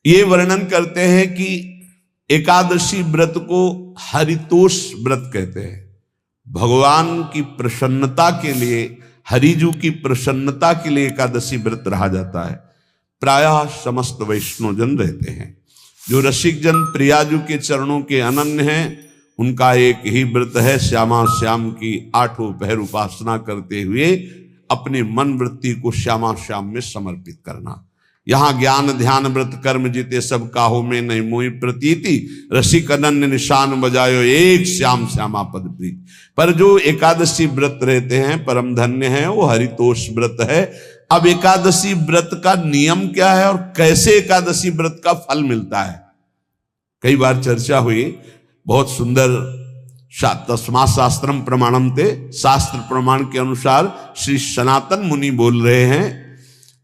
ये वर्णन करते हैं कि एकादशी व्रत को हरितोष व्रत कहते हैं। भगवान की प्रसन्नता के लिए, हरिजू की प्रसन्नता के लिए एकादशी व्रत रहा जाता है। प्रायः समस्त वैष्णवजन रहते हैं। जो रसिक जन प्रियाजू के चरणों के अनन्य हैं, उनका एक ही व्रत है, श्यामा श्याम की 8 पहर उपासना करते हुए अपने मन वृत्ति को श्यामा श्याम में समर्पित करना। यहाँ ज्ञान ध्यान व्रत कर्म जीते सब काहो में नहीं मोहि प्रतीति, रसिक अनन्य निशान बजायो एक श्याम श्यामा पद प्रीति। पर जो एकादशी व्रत रहते हैं परम धन्य है, वो हरितोष व्रत है। अब एकादशी व्रत का नियम क्या है और कैसे एकादशी व्रत का फल मिलता है, कई बार चर्चा हुई। बहुत सुंदर तस्मा शास्त्रम प्रमाणम ते, शास्त्र प्रमाण के अनुसार श्री सनातन मुनि बोल रहे हैं,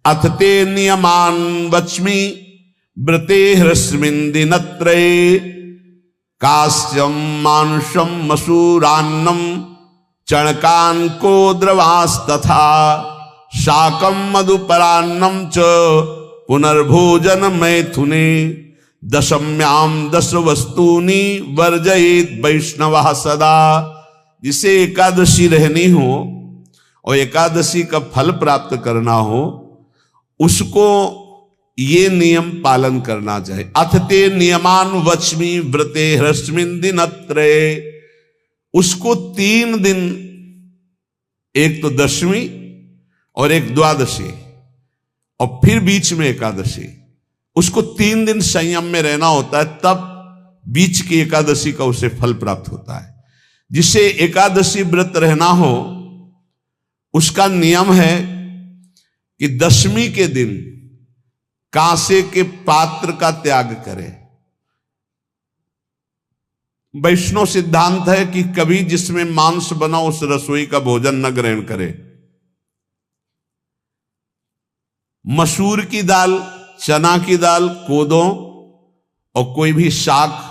अथ ते नियमान वच्मि व्रते ह्रस्मिन् दिनत्रये, कास्यम मानुषम मसूरान्नम चणकान को द्रवास्तथा, शाकम मधुपरान्नम च पुनर्भोजन मैथुने, दशम्याम 10 वस्तूनि वर्जयेत वैष्णवः सदा। जिसे एकादशी रहनी हो और एकादशी का फल प्राप्त करना हो, उसको ये नियम पालन करना चाहिए। अथ ते नियमान वच्मि व्रते ह्रस्मिन् दिनत्रये, उसको 3 दिन, एक तो दशमी और एक द्वादशी और फिर बीच में एकादशी, उसको 3 दिन संयम में रहना होता है, तब बीच की एकादशी का उसे फल प्राप्त होता है। जिसे एकादशी व्रत रहना हो उसका नियम है कि दशमी के दिन कांसे के पात्र का त्याग करे। वैष्णव सिद्धांत है कि कभी जिसमें मांस बना उस रसोई का भोजन न ग्रहण करे। मसूर की दाल, चना की दाल, कोदों और कोई भी शाक,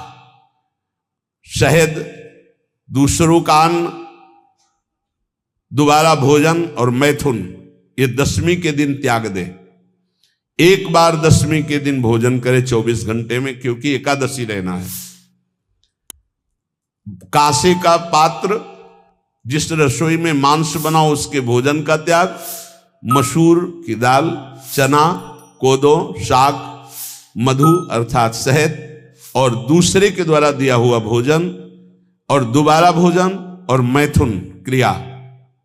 शहद, दूसरों का अन्न, दोबारा भोजन और मैथुन, ये दशमी के दिन त्याग दे। एक बार दशमी के दिन भोजन करे 24 घंटे में, क्योंकि एकादशी रहना है। कांसे का पात्र, जिस रसोई में मांस बना उसके भोजन का त्याग, मसूर की दाल, चना, कोदो, शाक, मधु अर्थात शहद और दूसरे के द्वारा दिया हुआ भोजन और दोबारा भोजन और मैथुन क्रिया,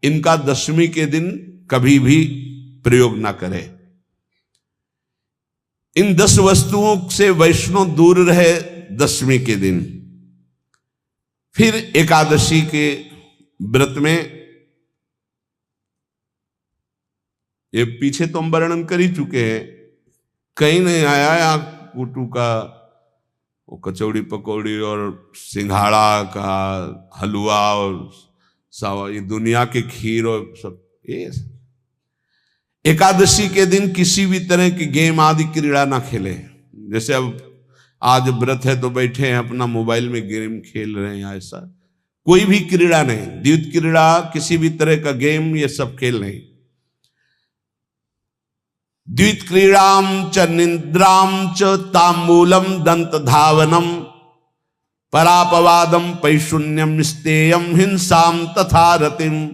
इनका दशमी के दिन कभी भी प्रयोग ना करें। इन 10 वस्तुओं से वैष्णव दूर रहे दशमी के दिन। फिर एकादशी के व्रत में, ये पीछे तो हम वर्णन कर ही चुके हैं, कहीं नहीं आया यहाँ कुटू का वो कचौड़ी पकौड़ी और सिंघाड़ा का हलवा और सावा, ये दुनिया के खीर और सब। ये एकादशी के दिन किसी भी तरह की गेम आदि क्रीड़ा ना खेले। जैसे अब आज व्रत है तो बैठे हैं अपना मोबाइल में गेम खेल रहे हैं, ऐसा कोई भी क्रीड़ा नहीं, द्वैत क्रीड़ा, किसी भी तरह का गेम, ये सब खेल नहीं। द्वैत क्रीड़ाम च निद्राम च तांबूलम दंत धावनम, परापवादम पैशून्यम स्तेयम हिंसाम तथा रतिम,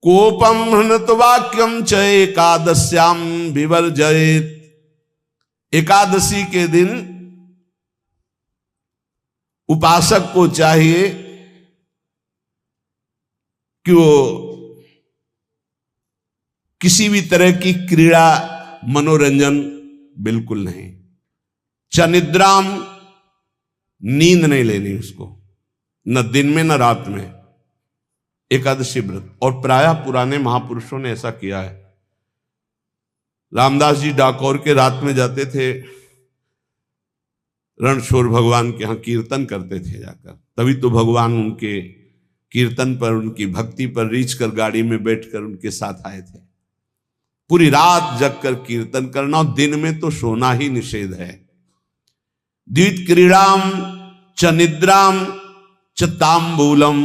कोपम हृत वाक्यम च एकादश्याम विवर्जयेत। एकादशी के दिन उपासक को चाहिए कि वो किसी भी तरह की क्रीड़ा, मनोरंजन बिल्कुल नहीं। चनिद्राम, नींद नहीं लेनी उसको, न दिन में न रात में, एकादशी व्रत। और प्रायः पुराने महापुरुषों ने ऐसा किया है। रामदास जी डाकोर के रात में जाते थे, रणछोड़ भगवान के यहाँ कीर्तन करते थे जाकर, तभी तो भगवान उनके कीर्तन पर, उनकी भक्ति पर रीझ कर गाड़ी में बैठकर उनके साथ आए थे। पूरी रात जगकर कीर्तन करना, और दिन में तो सोना ही निषेध है। द्वैत क्रीड़ाम च निद्राम च तांबूलम,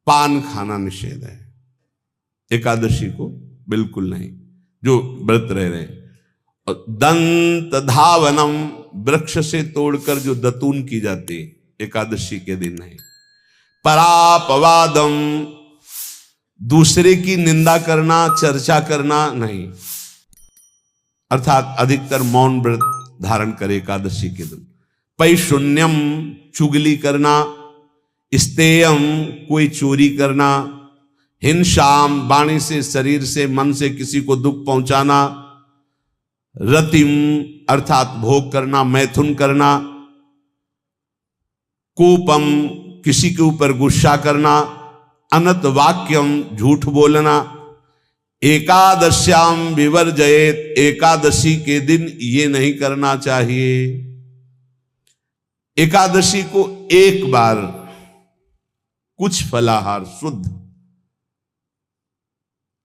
पान खाना निषेध है एकादशी को, बिल्कुल नहीं। जो व्रत रह रहे हैं। और दंत धावनम, वृक्ष से तोड़कर जो दतून की जाती है एकादशी के दिन नहीं। परापवादम, दूसरे की निंदा करना, चर्चा करना नहीं, अर्थात अधिकतर मौन व्रत धारण करे एकादशी के दिन। पैशून्यम, चुगली करना। स्तेयम, कोई चोरी करना। हिंसाम, वाणी से, शरीर से, मन से किसी को दुख पहुंचाना। रतिम, अर्थात भोग करना, मैथुन करना। कोपम, किसी के ऊपर गुस्सा करना। अनत वाक्यम, झूठ बोलना। एकादश्याम विवर्जयेत, एकादशी के दिन ये नहीं करना चाहिए। एकादशी को एक बार कुछ फलाहार शुद्ध,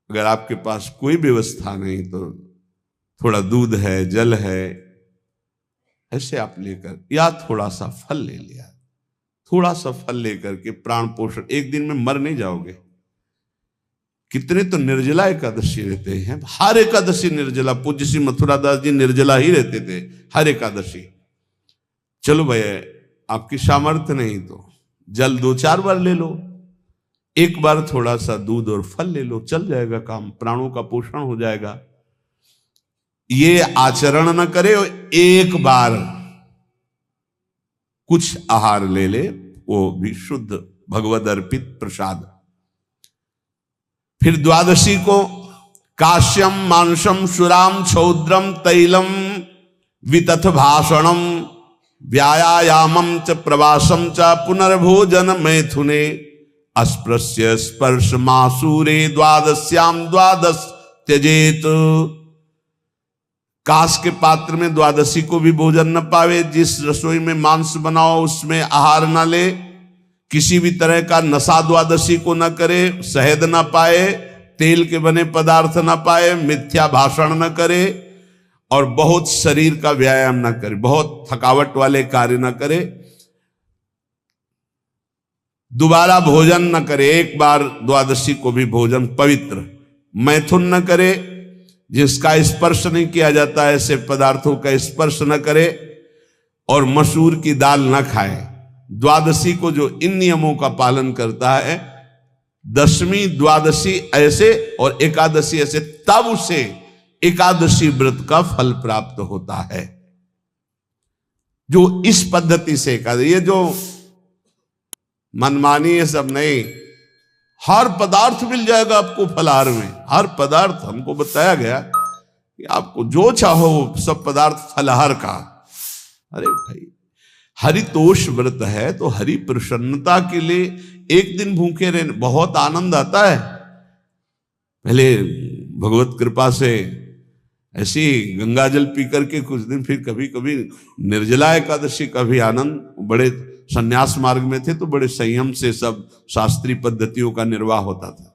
अगर आपके पास कोई व्यवस्था नहीं तो थोड़ा दूध है, जल है, ऐसे आप लेकर, या थोड़ा सा फल ले लिया, थोड़ा सा फल लेकर के प्राण पोषण, एक दिन में मर नहीं जाओगे। कितने तो निर्जला एकादशी रहते हैं, हर एकादशी निर्जला। पूज्य श्री मथुरा दास जी निर्जला ही रहते थे हर एकादशी। चलो भैया आपकी सामर्थ्य नहीं तो जल 2-4 बार ले लो, एक बार थोड़ा सा दूध और फल ले लो, चल जाएगा काम, प्राणों का पोषण हो जाएगा। ये आचरण न करे, एक बार कुछ आहार ले ले, वो भी शुद्ध भगवद अर्पित प्रसाद। फिर द्वादशी को काश्यम मांसम सुराम छौद्रम तैलम वितथ भाषणम व्यायामम च प्रवासम च पुनर्भोजन मैथुने अस्पृश्य स्पर्श मासूरे द्वादश्याम द्वादश त्यजेत। कांस के पात्र में द्वादशी को भी भोजन न पावे। जिस रसोई में मांस बनाओ उसमें आहार न ले। किसी भी तरह का नशा द्वादशी को न करे। शहद न पाए, तेल के बने पदार्थ न पाए, मिथ्या भाषण न करे और बहुत शरीर का व्यायाम न करे, बहुत थकावट वाले कार्य न करे। दोबारा भोजन न करे, एक बार द्वादशी को भी भोजन पवित्र। मैथुन न करे, जिसका स्पर्श नहीं किया जाता है ऐसे पदार्थों का स्पर्श न करे, और मसूर की दाल न खाए। द्वादशी को जो इन नियमों का पालन करता है, दशमी द्वादशी ऐसे और एकादशी ऐसे, तब उसे एकादशी व्रत का फल प्राप्त होता है। जो इस पद्धति से एकादशी, ये जो मनमानी है सब नहीं, हर पदार्थ मिल जाएगा आपको फलाहार में। हर पदार्थ हमको बताया गया कि आपको जो चाहो सब पदार्थ फलाहार का। अरे भाई हरितोष व्रत है तो हरि प्रसन्नता के लिए एक दिन भूखे रहने बहुत आनंद आता है। पहले भगवत कृपा से ऐसी गंगा जल पी करके कुछ दिन, फिर कभी कभी निर्जला एकादशी का भी आनंद। बड़े संन्यास मार्ग में थे तो बड़े संयम से सब शास्त्रीय पद्धतियों का निर्वाह होता था।